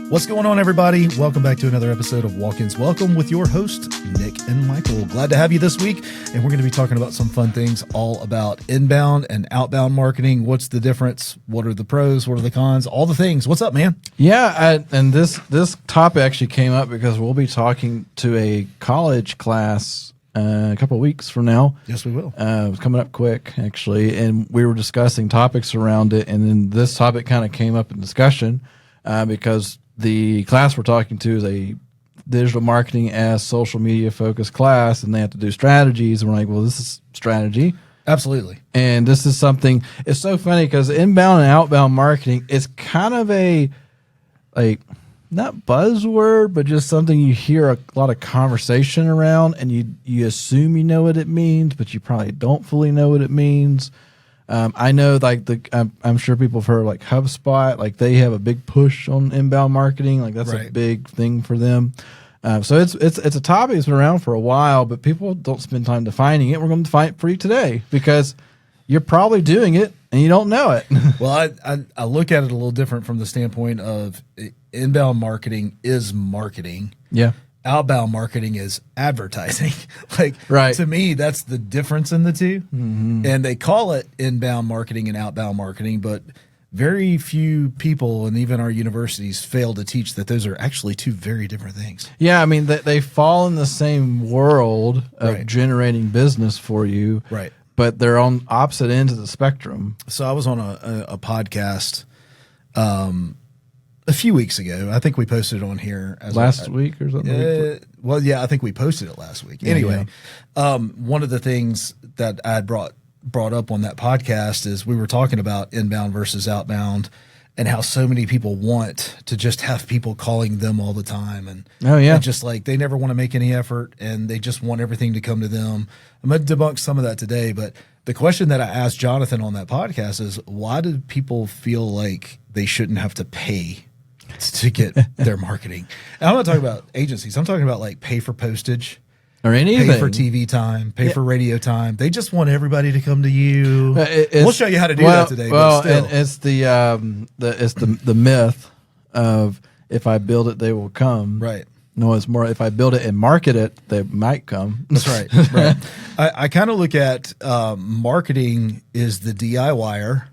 What's going on, everybody? Welcome back to another episode of Walk-Ins Welcome with your host, Nick and Michael. Glad to have you this week, and we're going to be talking about some fun things all about inbound and outbound marketing. What's the difference? What are the pros? What are the cons? All the things. What's up, man? Yeah, and this topic actually came up because we'll be talking to a college class a couple of weeks from now. Yes, we will. It's coming up quick, actually, and we were discussing topics around it, and then this topic kind of came up in discussion because the class we're talking to is a digital marketing as social media focused class, and they have to do strategies. And we're like, well, this is strategy. Absolutely. And this is something, it's so funny because inbound and outbound marketing is kind of a, like, not buzzword, but just something you hear a lot of conversation around, and you assume you know what it means, but you probably don't fully know what it means. I know, like, I'm sure people have heard, like, HubSpot, like, they have a big push on inbound marketing. Like, that's a big thing for them. So it's a topic that's been around for a while, but people don't spend time defining it. We're going to define it for you today because you're probably doing it and you don't know it. Well, I look at it a little different from the standpoint of inbound marketing is marketing. Yeah. Outbound marketing is advertising. To me, that's the difference in the two. Mm-hmm. And they call it inbound marketing and outbound marketing, but very few people, and even our universities, fail to teach that those are actually two very different things. Yeah, I mean, they fall in the same world of generating business for you, right? But they're on opposite ends of the spectrum. So I was on a podcast a few weeks ago. I think we posted it on here last week or something. Well, yeah, I think we posted it last week. Anyway, one of the things that I had brought up on that podcast is we were talking about inbound versus outbound and how so many people want to just have people calling them all the time. And and just like they never want to make any effort and they just want everything to come to them. I'm going to debunk some of that today, but the question that I asked Jonathan on that podcast is, why do people feel like they shouldn't have to pay to get their marketing? And I'm not talking about agencies. I'm talking about like pay for postage or anything, pay for TV time, pay for radio time. They just want everybody to come to you. We'll show you how to do that today. Well, but still. And it's the myth of if I build it, they will come. Right. No, it's more if I build it and market it, they might come. That's right. Right. I kind of look at marketing is the DIYer.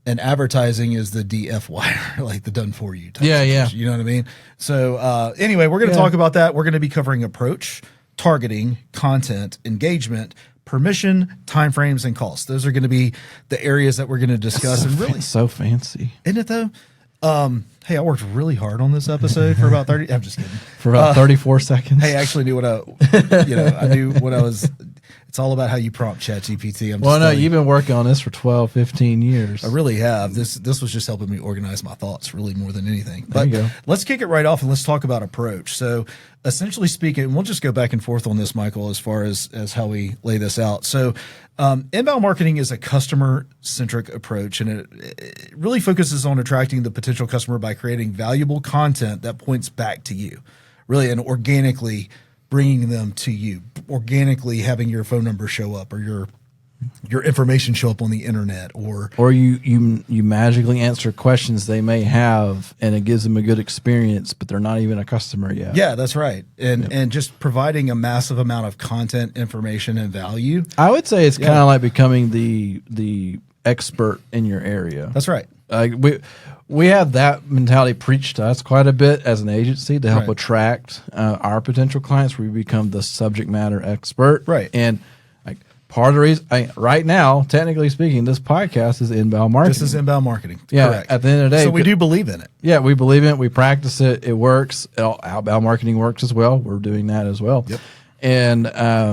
And advertising is the DFY, like the done for you type. Yeah. You know what I mean? So anyway, we're going to talk about that. We're going to be covering approach, targeting, content, engagement, permission, timeframes, and costs. Those are going to be the areas that we're going to discuss. And really, so fancy, isn't it though? Hey, I worked really hard on this episode for about 30. I'm just kidding. For about 34 seconds. Hey, I actually knew I knew what I was. It's all about how you prompt ChatGPT. You've been working on this for 12, 15 years. I really have. This was just helping me organize my thoughts really more than anything. There you go. Let's kick it right off and let's talk about approach. So essentially speaking, we'll just go back and forth on this, Michael, as far as how we lay this out. So inbound marketing is a customer-centric approach, and it really focuses on attracting the potential customer by creating valuable content that points back to you, really, and organically bringing them to you, organically having your phone number show up or your information show up on the internet, or you magically answer questions they may have and it gives them a good experience, but they're not even a customer yet. Yeah, that's right. And just providing a massive amount of content, information, and value. I would say it's kind of like becoming the expert in your area. That's right. We have that mentality preached to us quite a bit as an agency to help attract our potential clients. We become the subject matter expert. Right. And like part of the reason, right now, technically speaking, this podcast is inbound marketing. This is inbound marketing. Yeah. Correct. At the end of the day. So we do believe in it. Yeah, we believe in it. We practice it. It works. Outbound marketing works as well. We're doing that as well. Yep. And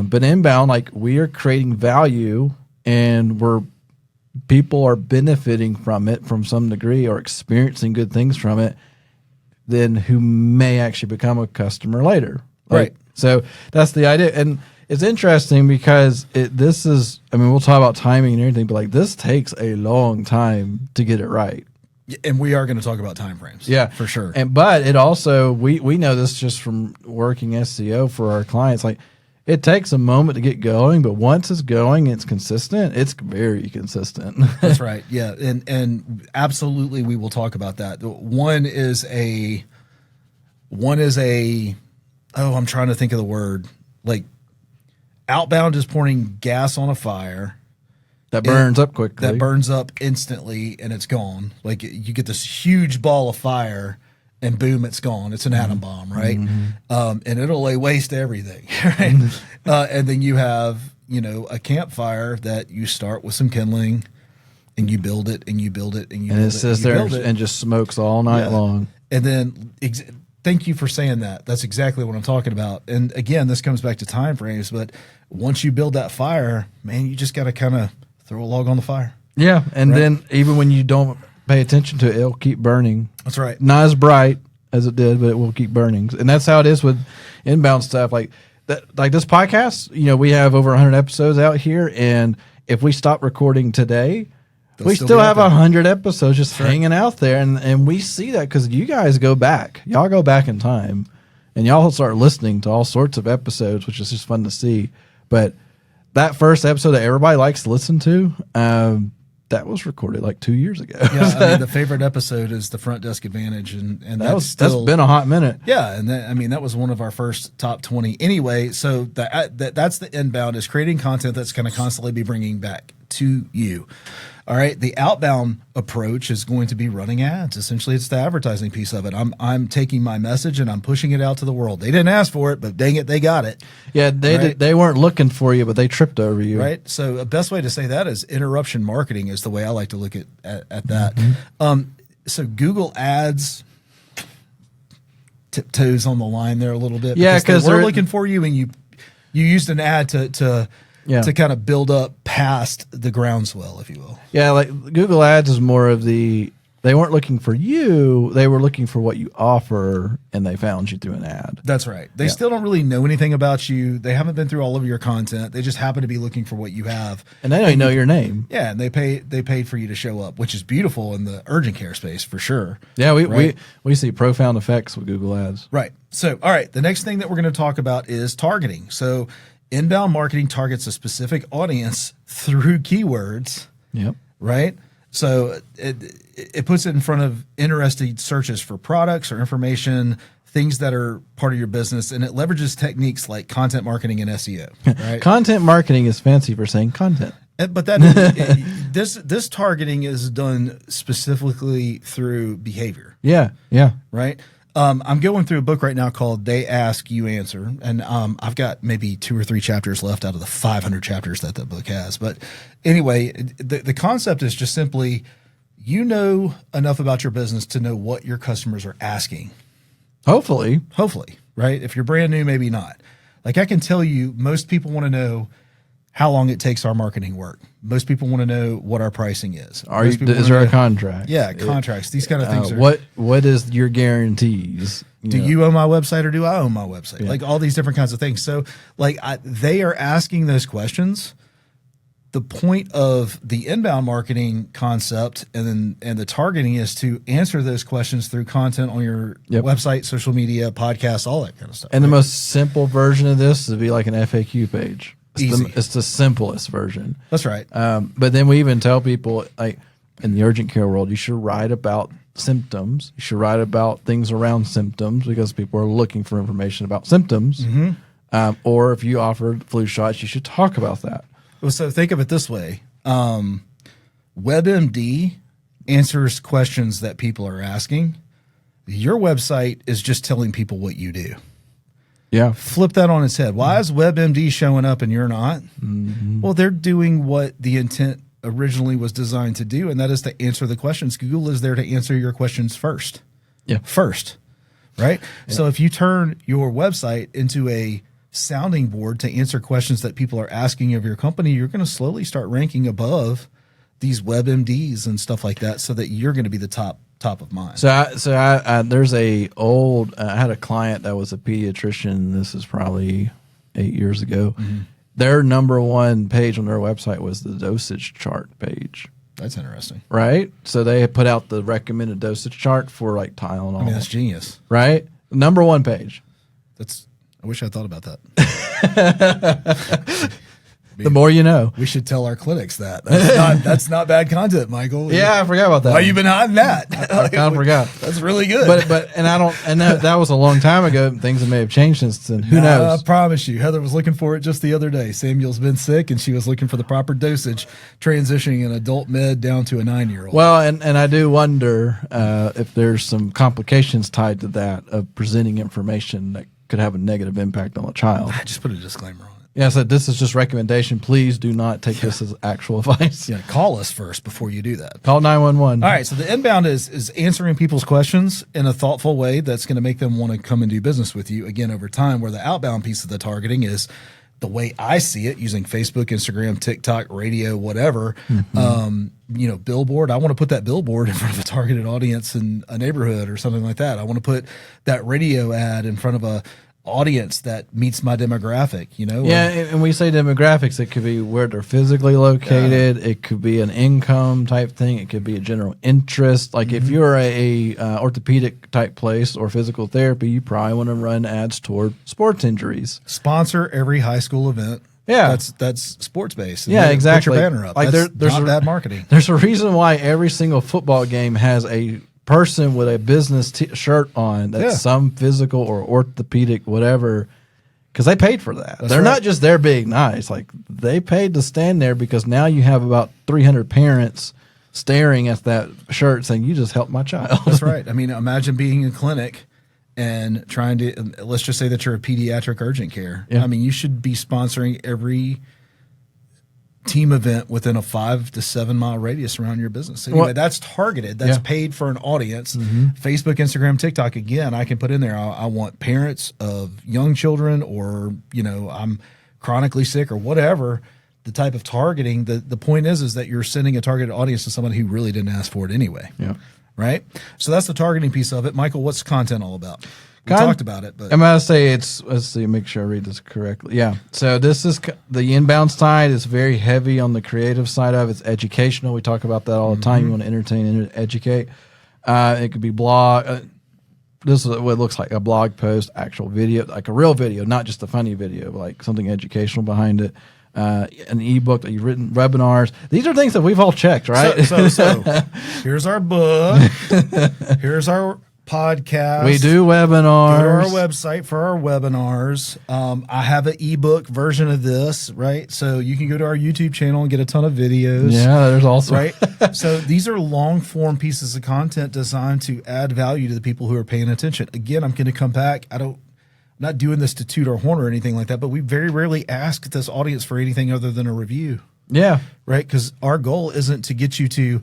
but inbound, like we are creating value and people are benefiting from it from some degree or experiencing good things from it, then who may actually become a customer later. Right. So that's the idea. And it's interesting because we'll talk about timing and everything, but like this takes a long time to get it right. And we are going to talk about timeframes. Yeah, for sure. But it also, we know this just from working SEO for our clients, like it takes a moment to get going, but once it's going, it's consistent. It's very consistent. That's right. Yeah, and absolutely, we will talk about that. One is a. Oh, I'm trying to think of the word. Like, Outbound is pouring gas on a fire that burns up quickly. That burns up instantly, and it's gone. Like, you get this huge ball of fire, and boom, it's gone. It's an atom bomb, right? And it'll lay waste to everything, right? And then you have, a campfire that you start with some kindling, and you build it, and you build it, and you build it. And it sits there and just smokes all night long. And then, thank you for saying that. That's exactly what I'm talking about. And again, this comes back to time frames, but once you build that fire, man, you just got to kind of throw a log on the fire. Yeah, and then even when you don't pay attention to it, it'll keep burning. That's right. Not as bright as it did, but it will keep burning. And that's how it is with inbound stuff. Like this podcast, we have over 100 episodes out here, and if we stop recording today, we still have 100 episodes just hanging out there, and we see that because you guys go back. Y'all go back in time, and y'all start listening to all sorts of episodes, which is just fun to see. But that first episode that everybody likes to listen to, that was recorded like 2 years ago. Yeah, the favorite episode is the Front Desk Advantage, and that's been a hot minute. Yeah, and that was one of our first top 20. Anyway, so that's the inbound, is creating content that's going to constantly be bringing back to you. All right, the outbound approach is going to be running ads. Essentially, it's the advertising piece of it. I'm taking my message and I'm pushing it out to the world. They didn't ask for it, but dang it, they got it. Yeah, they weren't looking for you, but they tripped over you. Right. So the best way to say that is interruption marketing is the way I like to look at that. So Google Ads tiptoes on the line there a little bit. Yeah, because they're looking for you, and you used an ad to kind of build up past the groundswell, if you will. Yeah, like Google Ads is more of they weren't looking for you, they were looking for what you offer, and they found you through an ad. That's right. They still don't really know anything about you. They haven't been through all of your content. They just happen to be looking for what you have. And they don't even know your name. Yeah, and they paid for you to show up, which is beautiful in the urgent care space for sure. Yeah, we see profound effects with Google Ads. Right. So, all right, the next thing that we're going to talk about is targeting. So, inbound marketing targets a specific audience through keywords. Yep. Right? So it puts it in front of interested searches for products or information, things that are part of your business, and it leverages techniques like content marketing and SEO. Right? Content marketing is fancy for saying content. But this targeting is done specifically through behavior. Yeah. Right? I'm going through a book right now called They Ask, You Answer. And I've got maybe 2 or 3 chapters left out of the 500 chapters that book has. But anyway, the concept is just simply, enough about your business to know what your customers are asking. Hopefully, right? If you're brand new, maybe not. Like, I can tell you, most people want to know how long it takes our marketing work. Most people want to know what our pricing is. Is there a contract? Yeah, contracts. These kind of things. What is your guarantees? Do you own my website or do I own my website? Yeah. Like, all these different kinds of things. So, like, they are asking those questions. The point of the inbound marketing concept and the targeting is to answer those questions through content on your website, social media, podcasts, all that kind of stuff. And the most simple version of this would be like an FAQ page. It's the simplest version. That's right. But then we even tell people, like, in the urgent care world, you should write about symptoms. You should write about things around symptoms because people are looking for information about symptoms. Mm-hmm. Or if you offer flu shots, you should talk about that. Well, so think of it this way. WebMD answers questions that people are asking. Your website is just telling people what you do. Yeah. Flip that on its head. Why is WebMD showing up and you're not? Mm-hmm. Well, they're doing what the intent originally was designed to do, and that is to answer the questions. Google is there to answer your questions first. Yeah. First. Right? Yeah. So if you turn your website into a sounding board to answer questions that people are asking of your company, you're going to slowly start ranking above these WebMDs and stuff like that, so that you're going to be the top of mind. So I there's I had a client that was a pediatrician. This is probably 8 years ago. Mm-hmm. Their number one page on their website was the dosage chart page. That's interesting. Right? So they put out the recommended dosage chart for like Tylenol. I mean, that's genius. Right? Number one page. That's I wish I thought about that. The more you know. We should tell our clinics that. That's not bad content, Michael. Yeah, I forgot about that. Why you been hiding that? I kind of forgot. That's really good. But that was a long time ago. Things may have changed since then. Who knows? I promise you. Heather was looking for it just the other day. Samuel's been sick, and she was looking for the proper dosage, transitioning an adult med down to a 9-year-old. Well, and I do wonder if there's some complications tied to that of presenting information that could have a negative impact on the child. I just put a disclaimer on it. Yeah, so this is just recommendation. Please do not take this as actual advice. Yeah, call us first before you do that. Call 911. All right, so the inbound is answering people's questions in a thoughtful way that's going to make them want to come and do business with you again over time, where the outbound piece of the targeting is the way I see it, using Facebook, Instagram, TikTok, radio, whatever. Billboard. I want to put that billboard in front of a targeted audience in a neighborhood or something like that. I want to put that radio ad in front of a audience that meets my demographic, and we say demographics, it could be where they're physically located, it could be an income type thing, it could be a general interest. Like if you're a orthopedic type place or physical therapy, you probably want to run ads toward sports injuries. Sponsor every high school event. Yeah, that's sports based. Yeah, exactly. Put your banner up. Like there's not bad marketing. There's a reason why every single football game has a person with a business shirt on that's some physical or orthopedic whatever, because they paid for that. They're not just there being nice. Like they paid to stand there, because now you have about 300 parents staring at that shirt saying, you just helped my child. That's right. I mean, imagine being in a clinic and trying to, let's just say that you're a pediatric urgent care. I mean, you should be sponsoring every team event within a 5 to 7 mile radius around your business. Anyway, that's targeted. That's paid for an audience. Facebook, Instagram, TikTok. Again, I can put in there, I want parents of young children, or, I'm chronically sick or whatever, the type of targeting. The point is that you're sending a targeted audience to someone who really didn't ask for it anyway. Yeah. Right. So that's the targeting piece of it. Michael, what's content all about? We talked about it, but I'm going to say let's see, make sure I read this correctly. Yeah. So this is the inbound side is very heavy on the creative side of it. It's educational. We talk about that all the time. You want to entertain and educate. It could be blog. This is what it looks like: a blog post, actual video, like a real video, not just a funny video, but like something educational behind it. An ebook that you've written, webinars. These are things that we've all checked, right? So here's our book. Here's our podcast. We do webinars. Go to our website for our webinars. I have an ebook version of this, right? So you can go to our YouTube channel and get a ton of videos. Yeah, there's also right. So these are long form pieces of content designed to add value to the people who are paying attention. Again, I'm going to come back. I'm not doing this to toot our horn or anything like that, but we very rarely ask this audience for anything other than a review. Yeah. Right? Because our goal isn't to get you to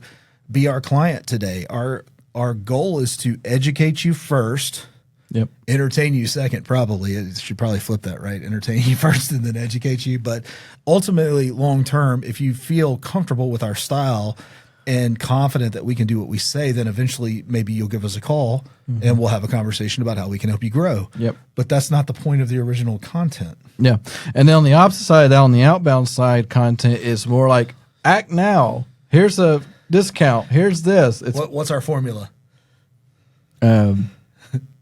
be our client today. Our goal is to educate you first, entertain you second, probably. It should probably flip that, right? Entertain you first and then educate you. But ultimately, long term, if you feel comfortable with our style and confident that we can do what we say, then eventually maybe you'll give us a call and we'll have a conversation about how we can help you grow. Yep. But that's not the point of the original content. Yeah. And then on the opposite side, on the outbound side, content is more like, act now. Here's a discount. Here's this. What's our formula? Come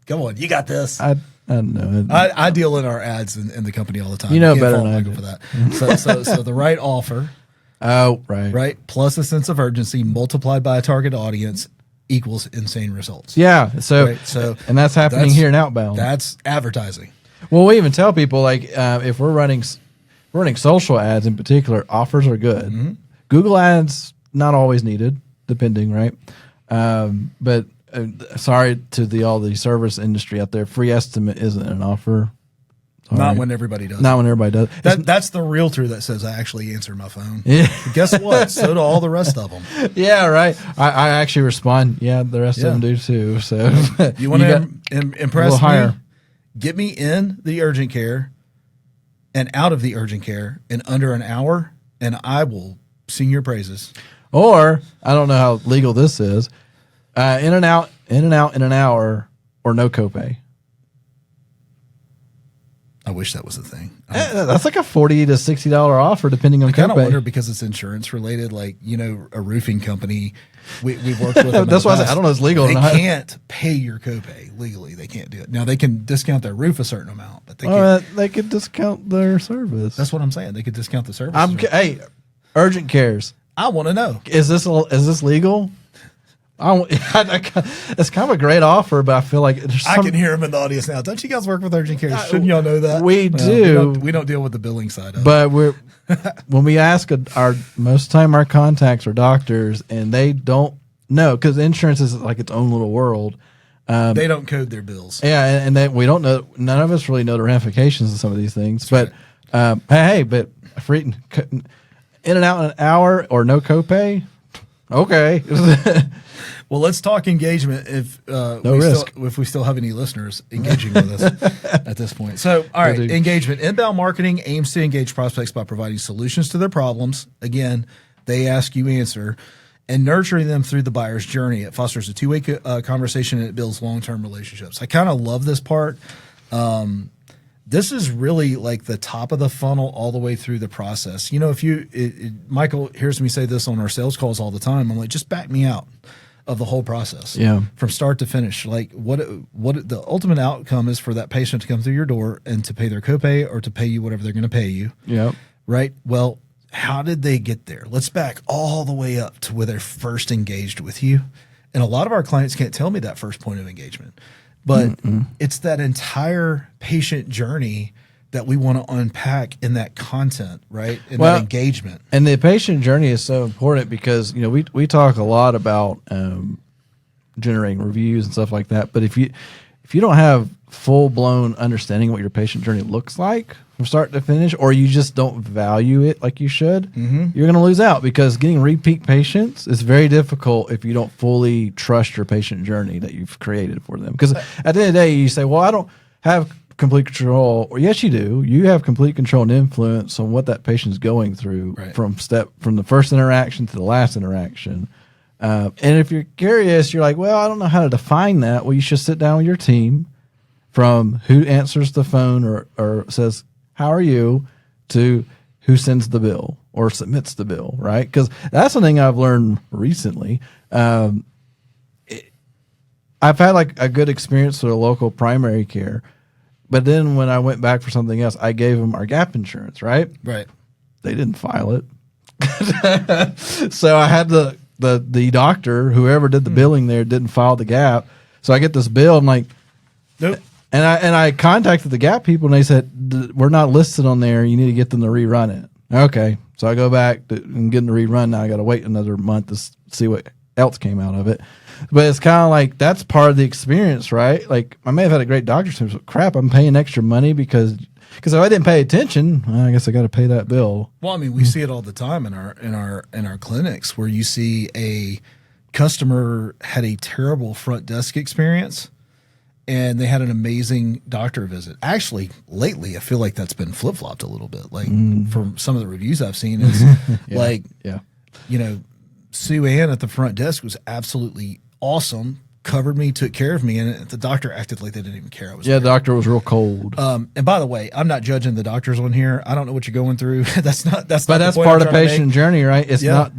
on, you got this. I don't know. I deal in our ads in the company all the time. You know better than I do. For that. So the right offer. Oh, right. Right. Plus a sense of urgency multiplied by a target audience equals insane results. Yeah. So and that's happening here in outbound. That's advertising. Well, we even tell people, like, if we're running social ads in particular, offers are good. Google ads, not always needed, depending, right? But sorry to all the service industry out there, free estimate isn't an offer. Sorry. Not when everybody does. Not when everybody does. That's the realtor that says, I actually answered my phone. Yeah. Guess what? So do all the rest of them. Yeah, right. I actually respond. Yeah, the rest of them do too. So you want to impress me? Higher. Get me in the urgent care and out of the urgent care in under an hour, and I will sing your praises. Or, I don't know how legal this is, in and out in an hour, or no copay. I wish that was a thing. That's like a $40 to $60 offer, depending on I kind of copay. wonder because it's insurance related. Like, a roofing company, we've worked with them. That's why I don't know if it's legal They or not. can't pay your copay legally. They can't do it. Now they can discount their roof a certain amount, but they can't. They could discount their service. That's what I'm saying. They could discount the service. Hey, urgent cares. I want to know. Is this legal? It's kind of a great offer, but I feel like I can hear him in the audience now. Don't you guys work with urgent care? Shouldn't y'all know that? We do. We don't deal with the billing side of it. But when we ask most of the time our contacts are doctors, and they don't know because insurance is like its own little world. They don't code their bills. Yeah, and we don't know. None of us really know the ramifications of some of these things. That's but but free in and out in an hour or no copay. Okay. Well, let's talk engagement if we still have any listeners engaging with us at this point. So, all right, engagement. Inbound marketing aims to engage prospects by providing solutions to their problems. Again, they ask, you answer, and nurturing them through the buyer's journey. It fosters a two-way conversation, and it builds long-term relationships. I kind of love this part. This is really like the top of the funnel all the way through the process. Michael hears me say this on our sales calls all the time. I'm like, just back me out of the whole process. Yeah. From start to finish. Like what the ultimate outcome is for that patient to come through your door and to pay their copay or to pay you whatever they're going to pay you. Yeah. Right. Well, how did they get there? Let's back all the way up to where they're first engaged with you. And a lot of our clients can't tell me that first point of engagement. But it's that entire patient journey that we want to unpack in that content, right? In that engagement. And the patient journey is so important because, we talk a lot about generating reviews and stuff like that. But if you don't have full-blown understanding of what your patient journey looks like from start to finish, or you just don't value it like you should, you're going to lose out because getting repeat patients is very difficult if you don't fully trust your patient journey that you've created for them. Because at the end of the day, you say, well, I don't have complete control. Or yes, you do. You have complete control and influence on what that patient's going through from the first interaction to the last interaction. And if you're curious, you're like, well, I don't know how to define that. Well, you should sit down with your team from who answers the phone or says, how are you, to who sends the bill or submits the bill, right? Because that's something I've learned recently. I've had like a good experience with a local primary care, but then when I went back for something else, I gave them our gap insurance, right? Right. They didn't file it. So I had the doctor, whoever did the billing there, didn't file the gap. So I get this bill. I'm like, nope. And I contacted the Gap people, and they said, we're not listed on there. You need to get them to rerun it. Okay. So I go back and get them to rerun. Now I got to wait another month to see what else came out of it. But it's kind of like that's part of the experience, right? Like I may have had a great doctor say, crap, I'm paying extra money because if I didn't pay attention, well, I guess I got to pay that bill. Well, I mean, we see it all the time in our clinics where you see a customer had a terrible front desk experience. And they had an amazing doctor visit. Actually, lately, I feel like that's been flip-flopped a little bit. Like, from some of the reviews I've seen, it's Sue Ann at the front desk was absolutely awesome, covered me, took care of me, and the doctor acted like they didn't even care I was there. The doctor was real cold. And by the way, I'm not judging the doctors on here. I don't know what you're going through. That's part of patient journey, right? It's not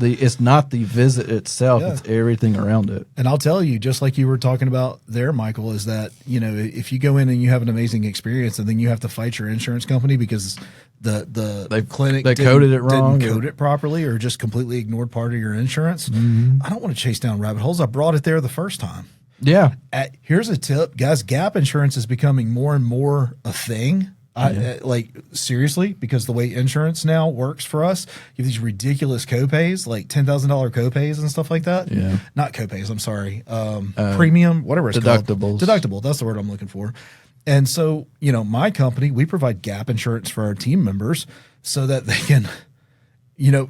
the visit itself. Yeah. It's everything around it. And I'll tell you, just like you were talking about there, Michael, is that, if you go in and you have an amazing experience and then you have to fight your insurance company because the clinic coded it wrong, didn't code it properly, or just completely ignored part of your insurance, I don't want to chase down rabbit holes. I brought it there the first time. Yeah. Here's a tip, guys. Gap insurance is becoming more and more a thing. Seriously, because the way insurance now works for us, you have these ridiculous copays, like $10,000 copays and stuff like that. Yeah. Not copays, I'm sorry. Premium, whatever it's called. Deductible. That's the word I'm looking for. And so, my company, we provide gap insurance for our team members so that they can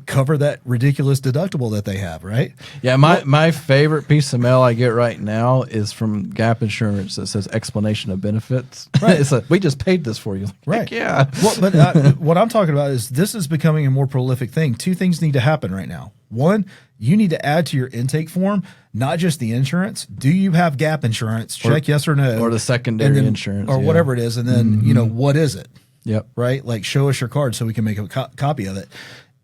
cover that ridiculous deductible that they have, right? Yeah, my favorite piece of mail I get right now is from Gap Insurance that says explanation of benefits. Right. It's like, we just paid this for you. Right. Yeah. Well, but what I'm talking about is this is becoming a more prolific thing. Two things need to happen right now. One, you need to add to your intake form, not just the insurance. Do you have gap insurance? Check yes or no. Or the secondary insurance. Or whatever it is. And then, what is it? Yep. Right? Like, show us your card so we can make a copy of it.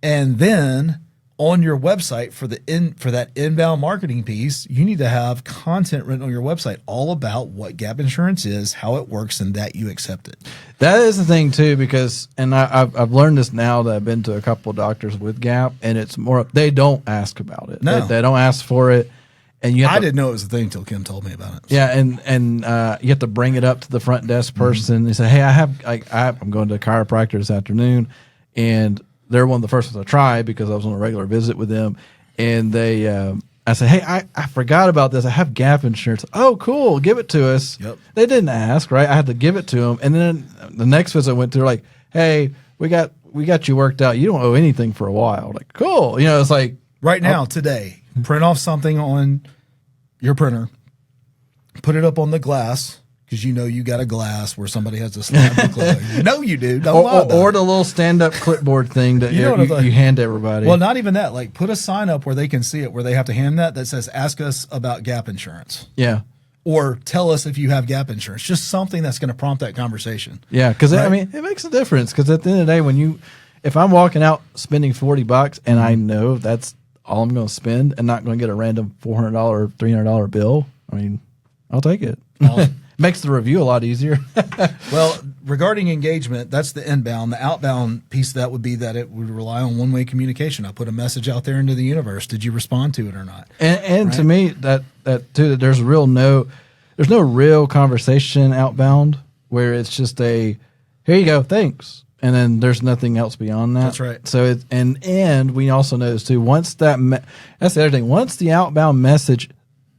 And then on your website for that inbound marketing piece, you need to have content written on your website all about what gap insurance is, how it works, and that you accept it. That is the thing too, because I've learned this now that I've been to a couple of doctors with gap, and it's more they don't ask about it. No. They don't ask for it, and I didn't know it was a thing until Kim told me about it. So. Yeah, and you have to bring it up to the front desk person. They say, "Hey, I'm going to a chiropractor this afternoon," and they're one of the first ones I tried because I was on a regular visit with them. And they, I said, "Hey, I forgot about this. I have gap insurance." "Oh, cool. Give it to us." Yep. They didn't ask, right? I had to give it to them. And then the next visit I went to, they're like, "Hey, we got you worked out. You don't owe anything for a while." Like, cool. It's like. Right now, today, print off something on your printer, put it up on the glass. Because you got a glass where somebody has to slap the clothes. No, you do. Don't lie about or it. the little stand-up clipboard thing that you hand to everybody. Well, not even that. Like, put a sign up where they can see it, where they have to hand that says, "Ask us about gap insurance." Yeah. Or tell us if you have gap insurance. Just something that's going to prompt that conversation. Yeah, because right? it makes a difference. Because at the end of the day, if I'm walking out spending $40 and I know that's all I'm going to spend and not going to get a random $400 or $300 bill, I mean, I'll take it. Makes the review a lot easier. Well, regarding engagement, that's the inbound. The outbound piece of that would be that it would rely on one-way communication. I put a message out there into the universe. Did you respond to it or not? And right? To me, that too, that there's no real conversation outbound where it's just here you go, thanks, and then there's nothing else beyond that. That's right. So it's and we also notice too, once that's the other thing. Once the outbound message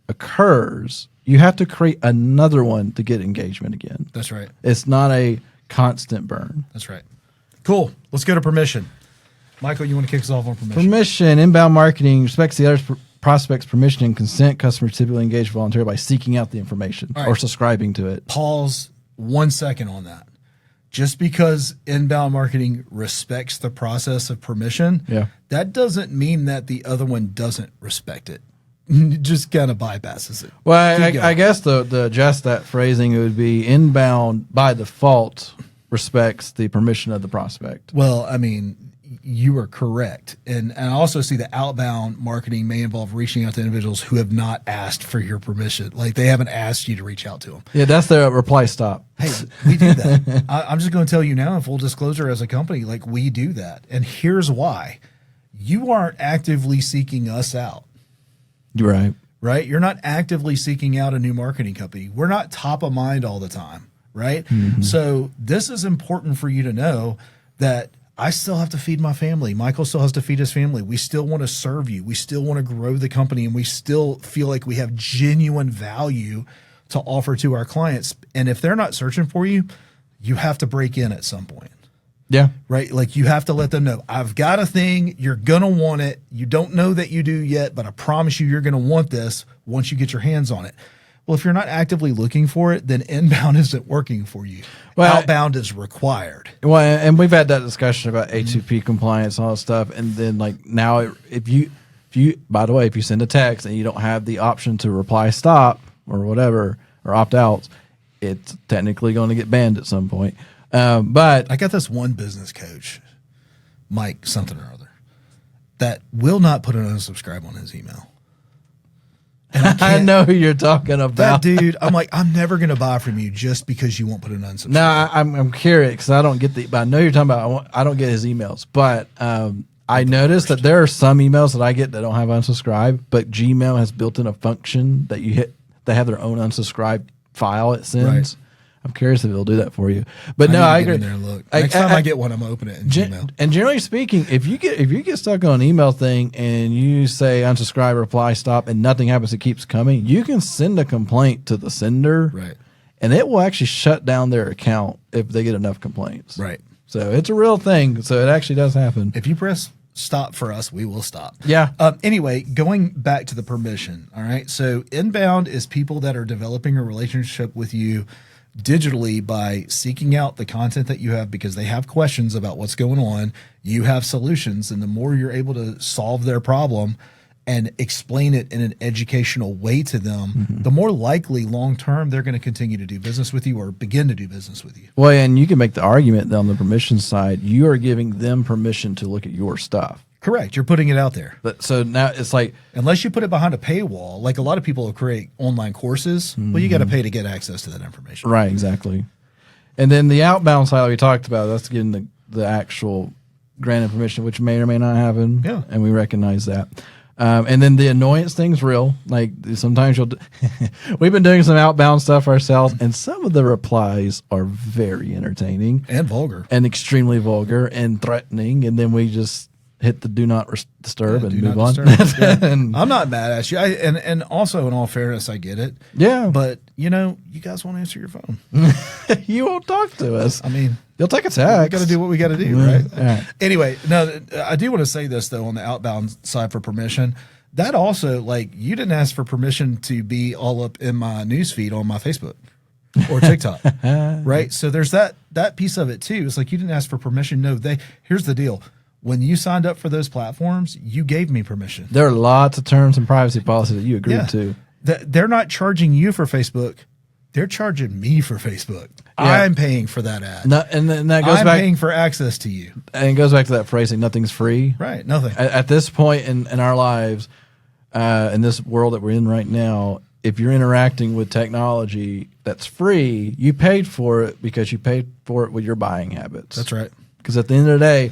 occurs, you have to create another one to get engagement again. That's right. It's not a constant burn. That's right. Cool. Let's go to permission. Michael, you want to kick us off on permission? Permission. Inbound marketing respects the other prospect's permission and consent. Customers typically engage voluntarily by seeking out the information or subscribing to it. Pause 1 second on that. Just because inbound marketing respects the process of permission, that doesn't mean that the other one doesn't respect it. Just kind of bypasses it. Well, I guess the adjust that phrasing, it would be inbound by default respects the permission of the prospect. Well, I mean, you are correct. And I also see that outbound marketing may involve reaching out to individuals who have not asked for your permission. Like, they haven't asked you to reach out to them. Yeah, that's the reply stop. Hey, we do that. I'm just going to tell you now, in full disclosure, as a company, like, we do that. And here's why. You aren't actively seeking us out. Right. Right? You're not actively seeking out a new marketing company. We're not top of mind all the time. Right? Mm-hmm. So this is important for you to know that I still have to feed my family. Michael still has to feed his family. We still want to serve you. We still want to grow the company, and we still feel like we have genuine value to offer to our clients. And if they're not searching for you, you have to break in at some point. Yeah. Right? Like, you have to let them know, I've got a thing, you're going to want it. You don't know that you do yet, but I promise you're going to want this once you get your hands on it. Well, if you're not actively looking for it, then inbound isn't working for you. Well, outbound is required. Well, and we've had that discussion about A2P compliance and all that stuff. And then, like, now if you, by the way, if you send a text and you don't have the option to reply stop or whatever, or opt out, it's technically going to get banned at some point. But I got this one business coach, Mike something or other, that will not put an unsubscribe on his email. And I know who you're talking about. That dude, I'm like, I'm never going to buy from you just because you won't put an unsubscribe. No, I'm curious because I don't get but I know you're talking about, I don't get his emails. But I noticed that there are some emails that I get that don't have unsubscribe, but Gmail has built in a function that they have their own unsubscribe file it sends. Right. I'm curious if it'll do that for you. But no, I agree. In there and look. Next time I get one, I'm opening it in Gmail. And generally speaking, if you get stuck on an email thing and you say unsubscribe, reply, stop, and nothing happens, it keeps coming, you can send a complaint to the sender. Right. And it will actually shut down their account if they get enough complaints. Right. So it's a real thing. So it actually does happen. If you press stop for us, we will stop. Yeah. Anyway, going back to the permission. All right. So inbound is people that are developing a relationship with you digitally by seeking out the content that you have because they have questions about what's going on. You have solutions, and the more you're able to solve their problem and explain it in an educational way to them, the more likely long term they're going to continue to do business with you or begin to do business with you. Well, and you can make the argument that on the permission side, you are giving them permission to look at your stuff. Correct. You're putting it out there. But so now it's like, unless you put it behind a paywall, like a lot of people will create online courses, well, you got to pay to get access to that information. Right, exactly. And then the outbound side we talked about, that's getting the actual granted permission, which may or may not happen. Yeah. And we recognize that. And then the annoyance thing's real. Like sometimes we've been doing some outbound stuff ourselves, and some of the replies are very entertaining and vulgar and extremely vulgar and threatening. And then we just hit the do not disturb and move on. And I'm not mad at you. And also in all fairness, I get it. Yeah. But you guys won't answer your phone. You won't talk to us. I mean, you'll take a text. We got to do what we got to do, right? Right? Anyway, no, I do want to say this though on the outbound side for permission. That also, like, you didn't ask for permission to be all up in my newsfeed on my Facebook or TikTok, right? So there's that piece of it too. It's like you didn't ask for permission. No, here's the deal. When you signed up for those platforms, you gave me permission. There are lots of terms and privacy policies that you agreed to. They're not charging you for Facebook. They're charging me for Facebook. Yeah. I'm paying for that ad. No, and that goes I'm back, paying for access to you. And it goes back to that phrasing, nothing's free. Right, nothing. At this point in our lives, in this world that we're in right now, if you're interacting with technology that's free, you paid for it because you paid for it with your buying habits. That's right. Because at the end of the day,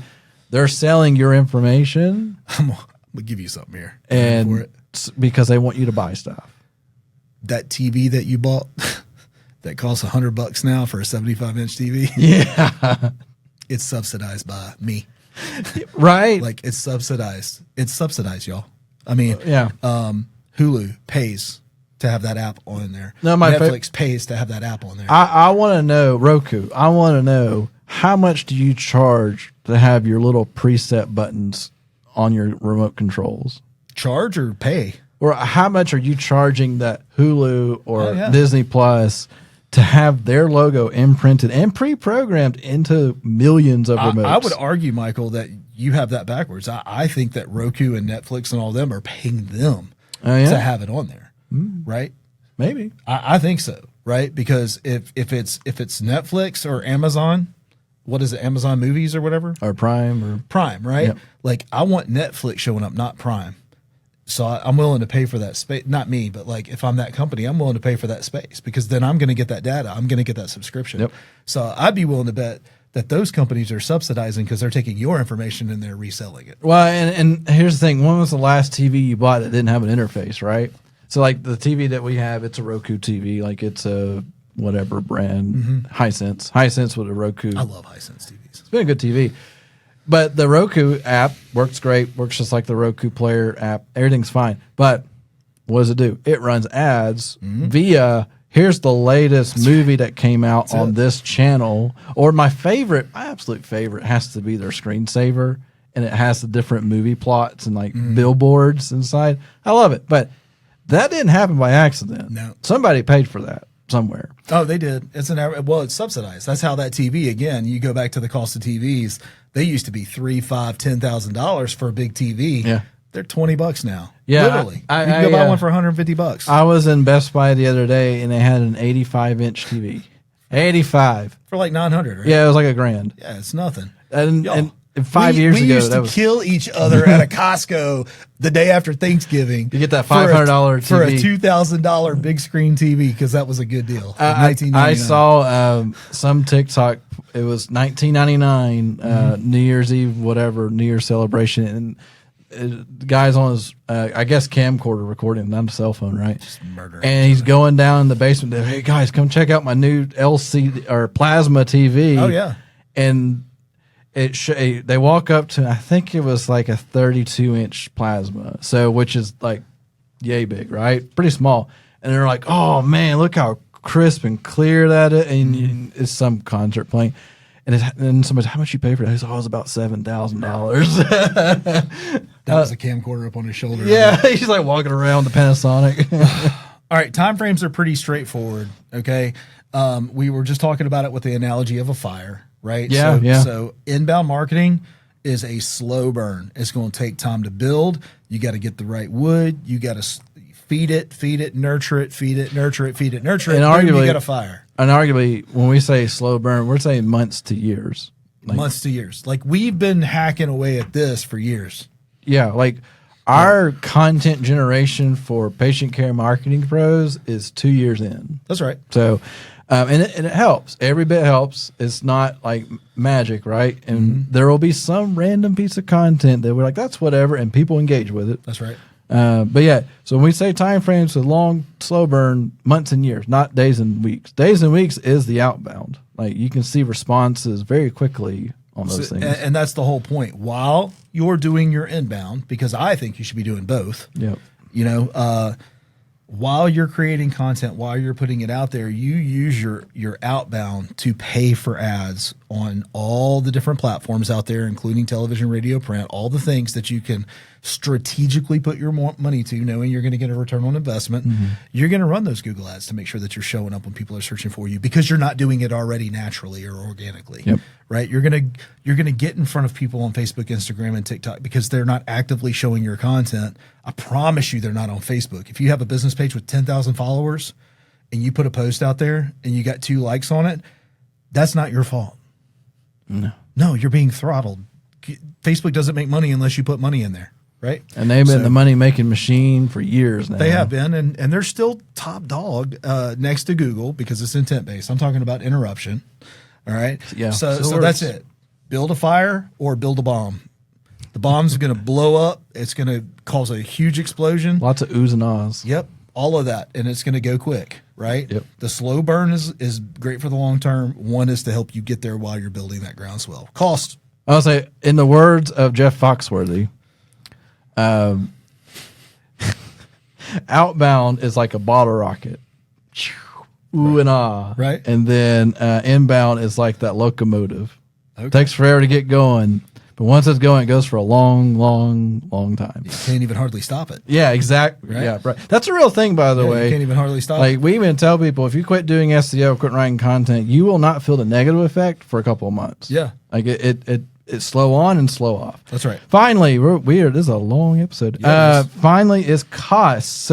they're selling your information. I'm going to give you something here. And for it. Because they want you to buy stuff. That TV that you bought that costs $100 now for a 75-inch TV. Yeah. It's subsidized by me. Right. Like it's subsidized. It's subsidized, y'all. I mean, yeah. Hulu pays to have that app on there. No, Netflix pays to have that app on there. I want to know, Roku, I want to know, how much do you charge to have your little preset buttons on your remote controls? Charge or pay? Or how much are you charging that Hulu or Disney Plus to have their logo imprinted and pre-programmed into millions of remotes? I would argue, Michael, that you have that backwards. I think that Roku and Netflix and all them are paying them to have it on there, right? Maybe. I think so, right? Because if it's Netflix or Amazon, what is it, Amazon Movies or whatever? Or Prime, right? Yep. Like I want Netflix showing up, not Prime. So I'm willing to pay for that space. Not me, but like if I'm that company, I'm willing to pay for that space because then I'm going to get that data. I'm going to get that subscription. Yep. So I'd be willing to bet that those companies are subsidizing because they're taking your information and they're reselling it. Well, and here's the thing. When was the last TV you bought that didn't have an interface, right? So like the TV that we have, it's a Roku TV. Like it's a whatever brand, Hisense with a Roku. I love Hisense TVs. It's been a good TV. But the Roku app works great, works just like the Roku Player app. Everything's fine. But what does it do? It runs ads via, here's the latest movie that came out on this channel. Or my absolute favorite has to be their screensaver. And it has the different movie plots and like billboards inside. I love it. But that didn't happen by accident. No. Somebody paid for that somewhere. Oh, they did. It's subsidized. That's how that TV, again, you go back to the cost of TVs. They used to be $3,000, $5,000, $10,000 for a big TV. Yeah. They're $20 now. Yeah. Literally. You can go buy one for $150. I was in Best Buy the other day and they had an 85-inch TV. 85. For like $900, right? Yeah, it was like $1,000. Yeah, it's nothing. And 5 years ago, we used to kill each other at a Costco the day after Thanksgiving. You get that $500 TV for a $2,000 big screen TV because that was a good deal. I saw some TikTok. It was $19.99 New Year's Eve, whatever New Year's celebration, and the guy's on his I guess camcorder recording, not a cell phone, right? Just murdering. And he's going down in the basement. Hey guys, come check out my new LCD or plasma TV. Oh yeah, and they walk up to, I think it was like a 32-inch plasma, so which is like yay big, right? Pretty small. And they're like, "Oh man, look how crisp and clear that is!" And it's some concert playing, and somebody's, "How much you pay for that?" He's like, "Oh, it was about $7,000." That was a camcorder up on his shoulder. Yeah, he's like walking around the Panasonic. All right, time frames are pretty straightforward. Okay, we were just talking about it with the analogy of a fire. Right. Yeah. So inbound marketing is a slow burn. It's going to take time to build. You got to get the right wood. You got to feed it, nurture it, feed it, nurture it, feed it, nurture it. And arguably, you got a fire. And arguably, when we say slow burn, we're saying months to years. Months to years. Like, we've been hacking away at this for years. Yeah, like our content generation for Patient Care Marketing Pros is 2 years in. That's right. So, and it helps. Every bit helps. It's not like magic, right? And there will be some random piece of content that we're like, that's whatever, and people engage with it. That's right. But yeah, so when we say time frames, with long, slow burn, months and years, not days and weeks. Days and weeks is the outbound. Like, you can see responses very quickly on those things. And that's the whole point. While you're doing your inbound, because I think you should be doing both. Yep. You know, while you're creating content, while you're putting it out there, you use your outbound to pay for ads on all the different platforms out there, including television, radio, print, all the things that you can strategically put your money to, knowing you're going to get a return on investment. You're going to run those Google ads to make sure that you're showing up when people are searching for you, because you're not doing it already naturally or organically. Yep. Right? You're going to get in front of people on Facebook, Instagram, and TikTok because they're not actively showing your content. I promise you they're not on Facebook. If you have a business page with 10,000 followers and you put a post out there and you got 2 likes on it, that's not your fault. No, you're being throttled. Facebook doesn't make money unless you put money in there. Right. And they've been the money making machine for years now. They have been, and they're still top dog next to Google because it's intent based. I'm talking about interruption. All right. Yeah. So that's it. Build a fire or build a bomb. The bomb's going to blow up. It's going to cause a huge explosion. Lots of oohs and ahs. Yep. All of that. And it's going to go quick. Right. Yep. The slow burn is great for the long term. One is to help you get there while you're building that groundswell. Cost. I'll say, in the words of Jeff Foxworthy, outbound is like a bottle rocket. Ooh and ah. Right. And then inbound is like that locomotive. Okay. Takes forever to get going, but once it's going, it goes for a long, long, long time. You can't even hardly stop it. Yeah, exactly. Right? Yeah, right. That's a real thing, by the way. You can't even hardly stop Like, it. we even tell people, if you quit doing SEO, quit writing content, you will not feel the negative effect for a couple of months. Yeah. Like, it's slow on and slow off. That's right. Finally, this is a long episode. Yeah, finally is costs.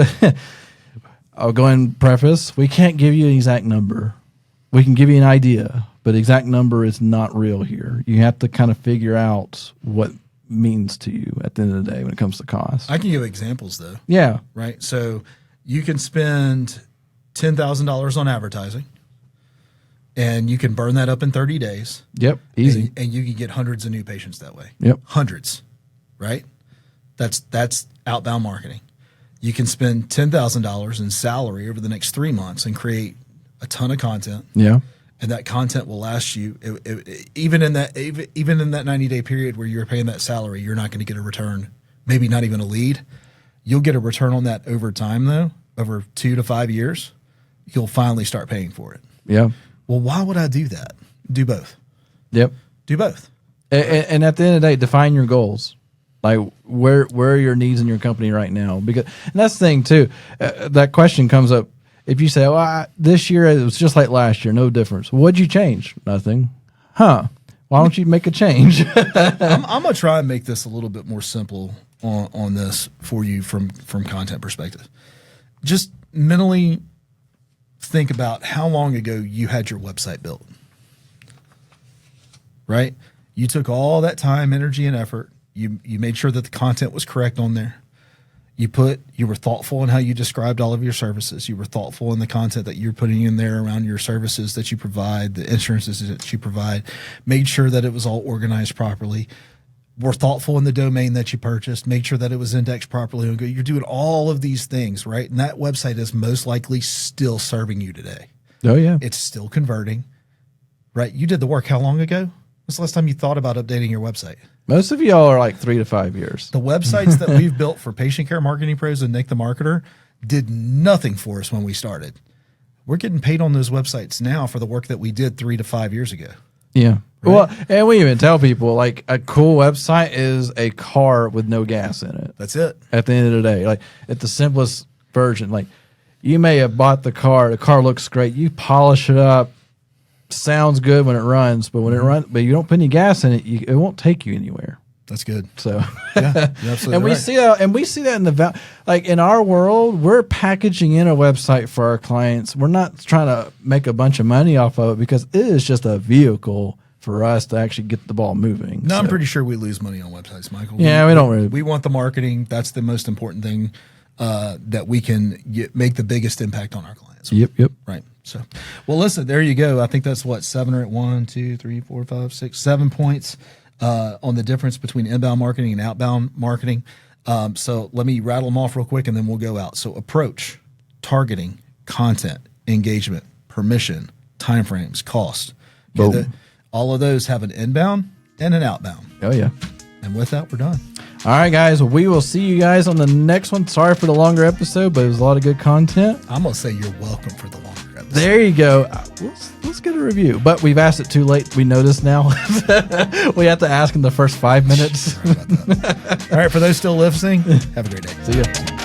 I'll go and preface, we can't give you an exact number. We can give you an idea, but exact number is not real here. You have to kind of figure out what means to you at the end of the day when it comes to cost. I can give examples though. Yeah. Right. So you can spend $10,000 on advertising and you can burn that up in 30 days. Yep. Easy. And you can get hundreds of new patients that way. Yep. Hundreds. Right. That's outbound marketing. You can spend $10,000 in salary over the next 3 months and create a ton of content. Yeah. And that content will last you even in that 90-day period where you're paying that salary, you're not going to get a return, maybe not even a lead. You'll get a return on that over time though, over 2 to 5 years. You'll finally start paying for it. Yeah. Well, why would I do that? Do both. Yep. Do both. And at the end of the day, define your goals. Like, where are your needs in your company right now? Because, and that's the thing too. That question comes up. If you say, well, this year it was just like last year, no difference. What'd you change? Nothing. Huh. Why don't you make a change? I'm going to try and make this a little bit more simple on this for you from content perspective. Just mentally think about how long ago you had your website built. Right? You took all that time, energy, and effort. You made sure that the content was correct on there. You were thoughtful in how you described all of your services. You were thoughtful in the content that you're putting in there around your services that you provide, the insurances that you provide. Made sure that it was all organized properly. Were thoughtful in the domain that you purchased. Made sure that it was indexed properly. You're doing all of these things, right? And that website is most likely still serving you today. Oh, yeah. It's still converting, right? You did the work how long ago? When's the last time you thought about updating your website? Most of y'all are like 3 to 5 years. The websites that we've built for Patient Care Marketing Pros and Nick the Marketer did nothing for us when we started. We're getting paid on those websites now for the work that we did 3 to 5 years ago. Yeah. Right? Well, and we even tell people, like, a cool website is a car with no gas in it. That's it. At the end of the day, like, at the simplest version, like, you may have bought the car looks great, you polish it up, sounds good when it runs, but when it runs, but you don't put any gas in it, it won't take you anywhere. That's good. So, Yeah, you're absolutely and we right. see that, in the like in our world, we're packaging in a website for our clients. We're not trying to make a bunch of money off of it because it is just a vehicle for us to actually get the ball moving. No, So, I'm pretty sure we lose money on websites, Michael. Yeah, we don't really. We want the marketing. That's the most important thing that we can make the biggest impact on our clients. Yep. Right. So, well, listen, there you go. I think that's what 7 or 1, 2, 3, 4, 5, 6, 7 points on the difference between inbound marketing and outbound marketing. So let me rattle them off real quick and then we'll go out. So approach, targeting, content, engagement, permission, timeframes, cost. Okay, Boom. all of those have an inbound and an outbound. Oh yeah. And with that, we're done. All right, guys. We will see you guys on the next one. Sorry for the longer episode, but it was a lot of good content. I'm going to say you're welcome for the longer episode. There you go. Let's get a review. But we've asked it too late. We know this now. We have to ask in the first 5 minutes. Sorry about that. All right, for those still listening, have a great day. See ya.